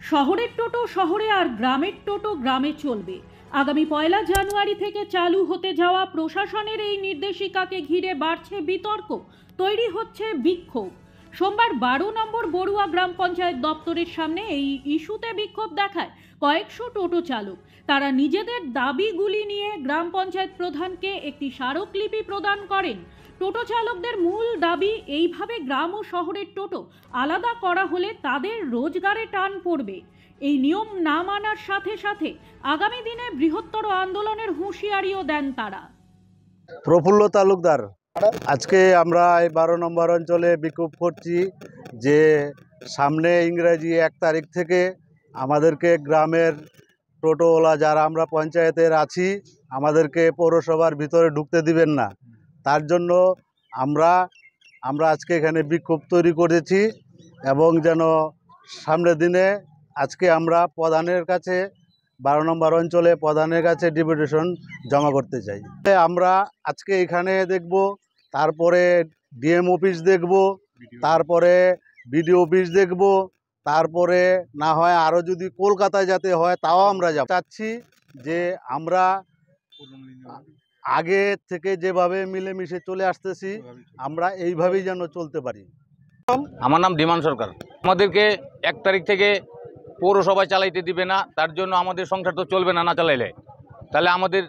শহরের টোটো শহরে আর গ্রামের টোটো গ্রামে চলবে। আগামী 1 জানুয়ারি থেকে চালু হতে যাওয়া প্রশাসনের এই নির্দেশিকাকে ঘিরে বাড়ছে বিতর্ক, তৈরি হচ্ছে বিক্ষোভ। সোমবার 12 নম্বর বড়ুয়া গ্রাম পঞ্চায়েত দপ্তরের সামনে এই ইস্যুতে বিক্ষোভ দেখায় কয়েকশো টোটো চালক। তারা নিজেদের দাবিগুলি নিয়ে গ্রাম পঞ্চায়েত প্রধানকে একটি স্মারকলিপি প্রদান করেন। টোটো চালকদের মূল দাবি, এইভাবে গ্রাম ও শহরের টোটো আলাদা করা হলে তাদের রোজগারে টান পড়বে। এই নিয়ম না মানার সাথে সাথে আগামী দিনে বৃহত্তর আন্দোলনের হুঁশিয়ারিও দেন তারা। প্রফুল্ল তালুকদার, আজকে আমরা এই 12 নম্বর অঞ্চলে বিক্ষোভ করছি যে সামনে ইংরেজি 1 তারিখ থেকে আমাদেরকে গ্রামের টোটোওয়ালা যারা আমরা পঞ্চায়েতের আছি আমাদেরকে পৌরসভার ভিতরে ঢুকতে দিবেন না। তার জন্য আমরা আজকে এখানে বিক্ষোভ তৈরি করেছি এবং যেন সামনের দিনে আজকে আমরা প্রধানের কাছে 12 নম্বর অঞ্চলে প্রধানের কাছে ডেপুটেশন জমা করতে চাই। আমরা আজকে এখানে দেখব, তারপরে ডিএম অফিস দেখব, তারপরে বিডিও অফিস দেখব, তারপরে না হয় আরও যদি কলকাতায় যেতে হয় তাও আমরা যাব। চাচ্ছি যে আমরা আগে থেকে যেভাবে মিলেমিশে চলে আসতেছি আমরা এইভাবেই যেন চলতে পারি। আমার নাম ডিমান সরকার। আমাদেরকে 1 তারিখ থেকে পৌরসভায় চালাইতে দিবে না, তার জন্য আমাদের সংসার তো চলবে না, না চালাইলে। তাহলে আমাদের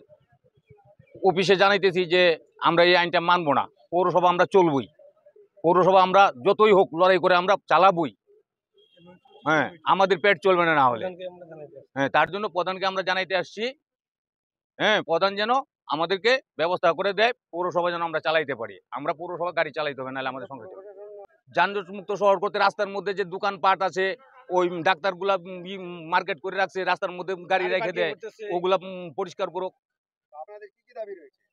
অফিসে জানাইতেছি যে আমরা এই আইনটা মানব না, পৌরসভা আমরা চলবই, পৌরসভা আমরা যতই হোক লড়াই করে আমরা চালাবই। হ্যাঁ, আমাদের পেট চলবে না, না হলে। হ্যাঁ, তার জন্য প্রধানকে আমরা জানাইতে আসছি। হ্যাঁ, প্রধান যেন আমাদেরকে ব্যবস্থা করে দেয়, পৌরসভা যেন আমরা চালাইতে পারি। আমরা পৌরসভা গাড়ি চালাইতে হবে, নাহলে আমাদের সংসার চলবে। যানজট মুক্ত শহর করতে রাস্তার মধ্যে যে দোকানপাট আছে, ওই ডাক্তারগুলা মার্কেট করে রাখছে, রাস্তার মধ্যে গাড়ি রেখে দেয়, ওগুলা পরিষ্কার করুক।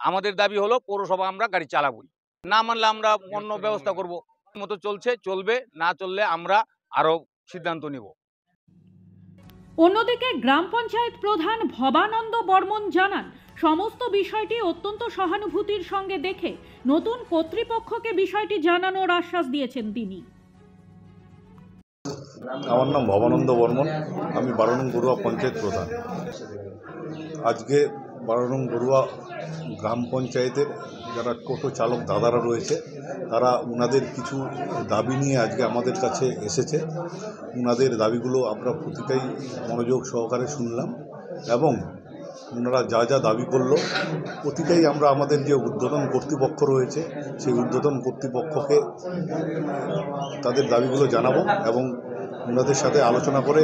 আমাদের দাবি হলো পৌরসভা আমরা গাড়ি চালাবই, না মানলে আমরা অন্য ব্যবস্থা করব। মতো চলছে চলবে, না চললে আমরা আরো সিদ্ধান্ত নিব। অন্যদিকে গ্রাম পঞ্চায়েত প্রধান ভবানন্দ বর্মন জানান, সমস্ত বিষয়টি অত্যন্ত সহানুভূতির সঙ্গে দেখে নতুন কর্তৃপক্ষকে বিষয়টি জানানোর আশ্বাস দিয়েছেন তিনি। আমার নাম ভবানন্দ বর্মন, আমি 12 নং বড়ুয়া পঞ্চায়েত প্রধান। আজকে 12 নং বড়ুয়া গ্রাম পঞ্চায়েতের যারা টোটো চালক দাদারা রয়েছে তারা ওনাদের কিছু দাবি নিয়ে আজকে আমাদের কাছে এসেছে। ওনাদের দাবিগুলো আমরা প্রতিটাই মনোযোগ সহকারে শুনলাম এবং ওনারা যা যা দাবি করলো প্রতিটাই আমরা আমাদের যে ঊর্ধ্বতন কর্তৃপক্ষ রয়েছে সেই ঊর্ধ্বতন কর্তৃপক্ষকে তাদের দাবিগুলো জানাবো এবং ওনাদের সাথে আলোচনা করে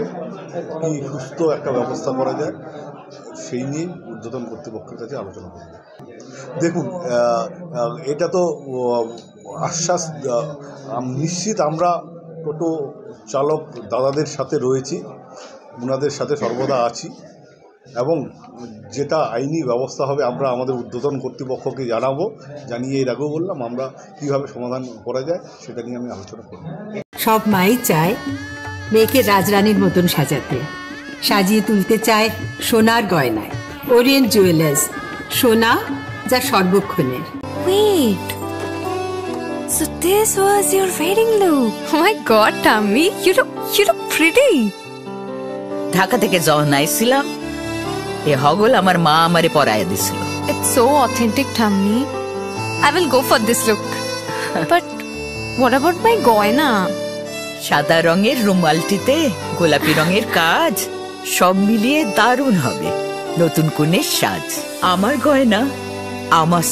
কি সুস্থ একটা ব্যবস্থা করা যায় সেই নিয়ে ঊর্ধ্বতন কর্তৃপক্ষের কাছে আলোচনা করব। দেখুন, এটা তো আশ্বাস নিশ্চিত আমরা টোটো চালক দাদাদের সাথে রয়েছি, ওনাদের সাথে সর্বদা আছি এবং যেটা আইনি ব্যবস্থা হবে আমরা আমাদের ঊর্ধ্বতন কর্তৃপক্ষকে জানাবো। জানিয়ে এর আগেও বললাম আমরা কীভাবে সমাধান করা যায় সেটা নিয়ে আমি আলোচনা করব। সব মাই চায় মেয়েকে রাজরানীর মতন সাজাতে, সাজিয়ে তুলতে চায় সোনার গয়নায়। ওরিয়েন্ট জুয়েলার্স, সোনা যা সর্বক্ষণের। Wait, so this was your wedding look? Oh my God, Tammy, you look pretty. Dhaka থেকে যখন আইছিলাম এ হগল আমার মা আমারে পরায় দিছিল। It's so authentic, Tammy. I will go for this look. But what about my goina? সাদা রঙের রুমালটিতে গোলাপি রঙের কাজ, সব মিলিয়ে দারুণ হবে নতুন কনের সাজ। আমার গয়না আমার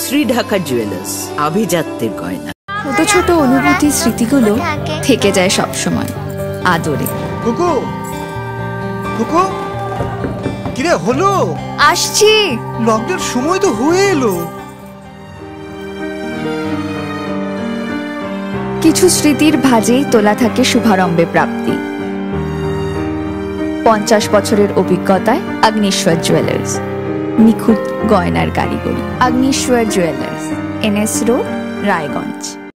শ্রীঢাকা জুয়েলার্স, আভিজাত্যের গয়না। ছোট ছোট অনুভূতি স্মৃতিগুলো থেকে যায় সব সময় আদরে। কুকু কুকু কিরে হলো? আসছি, লকডাউন সময় তো হয়ে এলো। কিছু স্মৃতির ভাজেই তোলা থাকে শুভারম্ভে প্রাপ্তি। 50 বছরের অভিজ্ঞতায় আগ্নেশ্বর জুয়েলার্স, নিখুঁত গয়নার কারিগরি। Agneshwar jewellers, NS road, Raiganj.